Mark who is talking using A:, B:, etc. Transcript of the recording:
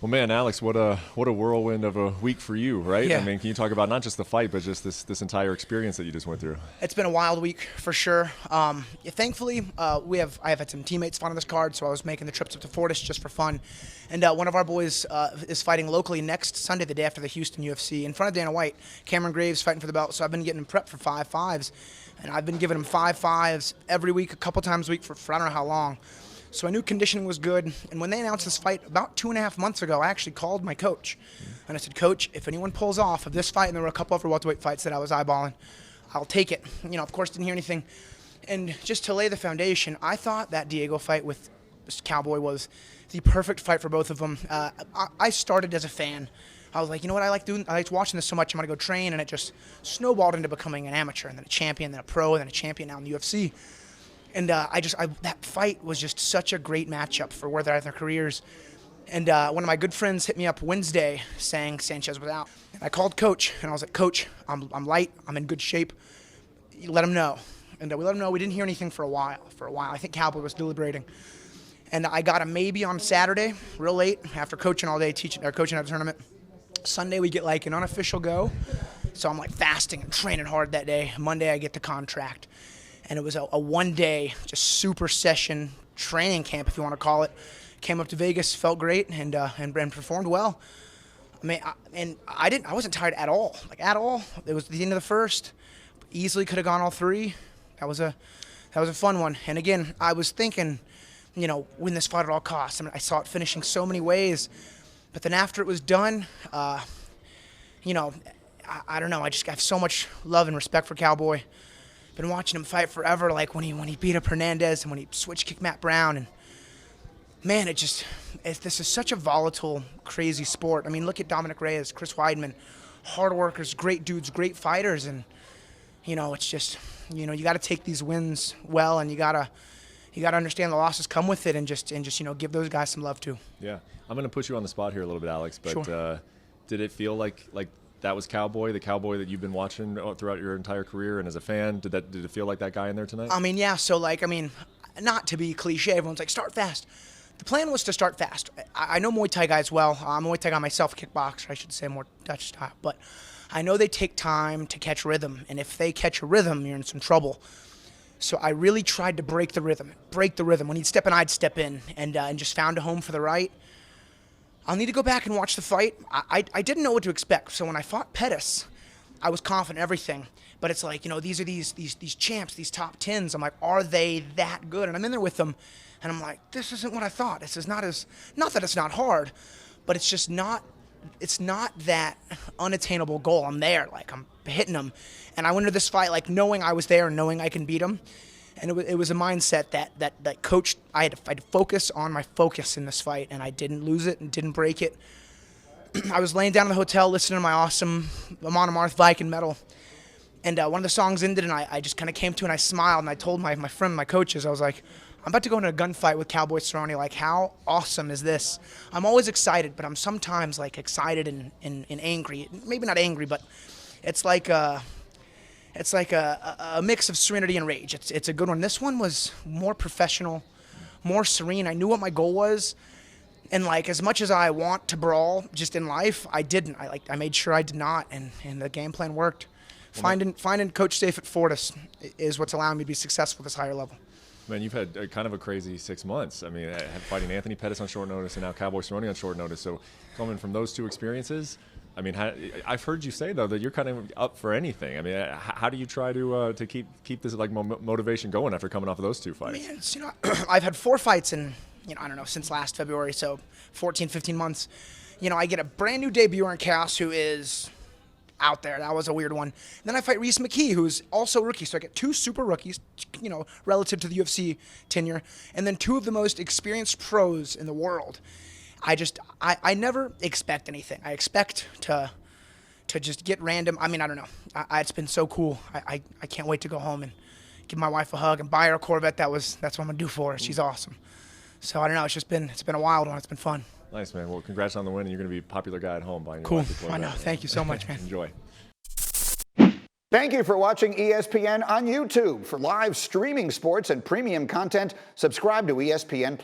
A: Well, man, Alex, what a whirlwind of a week for you, right?
B: Yeah.
A: I mean, can you talk about not just the fight, but just this entire experience that you just went through?
B: It's been a wild week for sure. Thankfully, I have had some teammates fight on this card, so I was making the trips up to Fortis just for fun. And one of our boys is fighting locally next Sunday, the day after the Houston UFC, in front of Dana White. Cameron Graves fighting for the belt, so I've been getting him prepped for 5-5s. And I've been giving him 5-5s every week, a couple times a week for I don't know how long. So I knew conditioning was good. And when they announced this fight about 2.5 months ago, I actually called my coach. And I said, Coach, if anyone pulls off of this fight, and there were a couple other welterweight fights that I was eyeballing, I'll take it. Of course, didn't hear anything. And just to lay the foundation, I thought that Diego fight with Cowboy was the perfect fight for both of them. I started as a fan. I was like, you know what I like doing? I liked watching this so much, I'm going to go train. And it just snowballed into becoming an amateur, and then a champion, then a pro, and then a champion now in the UFC. And that fight was just such a great matchup for where they're at in their careers. And one of my good friends hit me up Wednesday saying Sanchez was out. And I called Coach, and I was like, Coach, I'm light. I'm in good shape. You let him know. And we let him know. We didn't hear anything for a while. I think Cowboy was deliberating. And I got a maybe on Saturday, real late, after coaching all day, coaching at a tournament. Sunday, we get like an unofficial go. So I'm like fasting and training hard that day. Monday, I get the contract. And it was a one-day, just super session training camp, if you want to call it. Came up to Vegas, felt great, and performed well. I wasn't tired at all, It was the end of the first. Easily could have gone all three. That was a fun one. And again, I was thinking, win this fight at all costs. I saw it finishing so many ways, but then after it was done, I don't know. I just have so much love and respect for Cowboy. Been watching him fight forever, like when he beat up Hernandez and when he switch kicked Matt Brown. And man, this is such a volatile, crazy sport. I mean, look at Dominic Reyes, Chris Weidman, hard workers, great dudes, great fighters. And, it's just, you got to take these wins well, and you got to understand the losses come with it, and just give those guys some love too.
A: Yeah. I'm going to put you on the spot here a little bit, Alex, but
B: Sure.
A: Did it feel like that was Cowboy, the Cowboy that you've been watching throughout your entire career, and as a fan, did it feel like that guy in there tonight?
B: Yeah. So not to be cliche, everyone's like, start fast. The plan was to start fast. I know Muay Thai guys well. I'm a Muay Thai guy myself, kickboxer, I should say, more Dutch style. But I know they take time to catch rhythm, and if they catch a rhythm, you're in some trouble. So I really tried to break the rhythm. When he'd step in, I'd step in, and just found a home for the right. I'll need to go back and watch the fight. I didn't know what to expect. So when I fought Pettis, I was confident in everything. But it's like, these are these champs, these top 10s. I'm like, are they that good? And I'm in there with them, and I'm like, this isn't what I thought. This is not that it's not hard, but it's just not that unattainable goal. I'm there, like I'm hitting them. And I went into this fight like knowing I was there and knowing I can beat them. And it was a mindset that coach, I had to focus on my focus in this fight, and I didn't lose it and didn't break it. I was laying down in the hotel listening to my awesome Amon Amarth Viking metal, and one of the songs ended, and I just kind of came to and I smiled, and I told my friend, my coaches, I was like, I'm about to go into a gunfight with Cowboy Cerrone. Like, how awesome is this? I'm always excited, but I'm sometimes like excited and angry. Maybe not angry, but it's like a mix of serenity and rage. It's a good one. This one was more professional, more serene. I knew what my goal was, and like as much as I want to brawl just in life, I didn't. I made sure I did not, and the game plan worked. Finding Coach safe at Fortis is what's allowing me to be successful at this higher level.
A: Man, you've had kind of a crazy 6 months. I mean, fighting Anthony Pettis on short notice and now Cowboy Cerrone on short notice. So coming from those two experiences, I mean, I've heard you say, though, that you're kind of up for anything. I mean, how do you try to keep this like motivation going after coming off of those two fights?
B: Man, I've had 4 fights in, I don't know, since last February, so 14, 15 months. I get a brand new debut in Chaos who is out there. That was a weird one. And then I fight Reese McKee, who's also a rookie. So I get 2 super rookies, relative to the UFC tenure, and then 2 of the most experienced pros in the world. I never expect anything. I expect to just get random. I don't know. It's been so cool. I can't wait to go home and give my wife a hug and buy her a Corvette. That's what I'm gonna do for her. She's awesome. So I don't know. It's been a wild one. It's been fun.
A: Nice, man. Well, congrats on the win, and you're gonna be a popular guy at home buying your
B: Cool.
A: wife a Corvette.
B: I know. Thank you so much, man.
A: Enjoy.
C: Thank you for watching ESPN on YouTube. For live streaming sports and premium content, subscribe to ESPN+.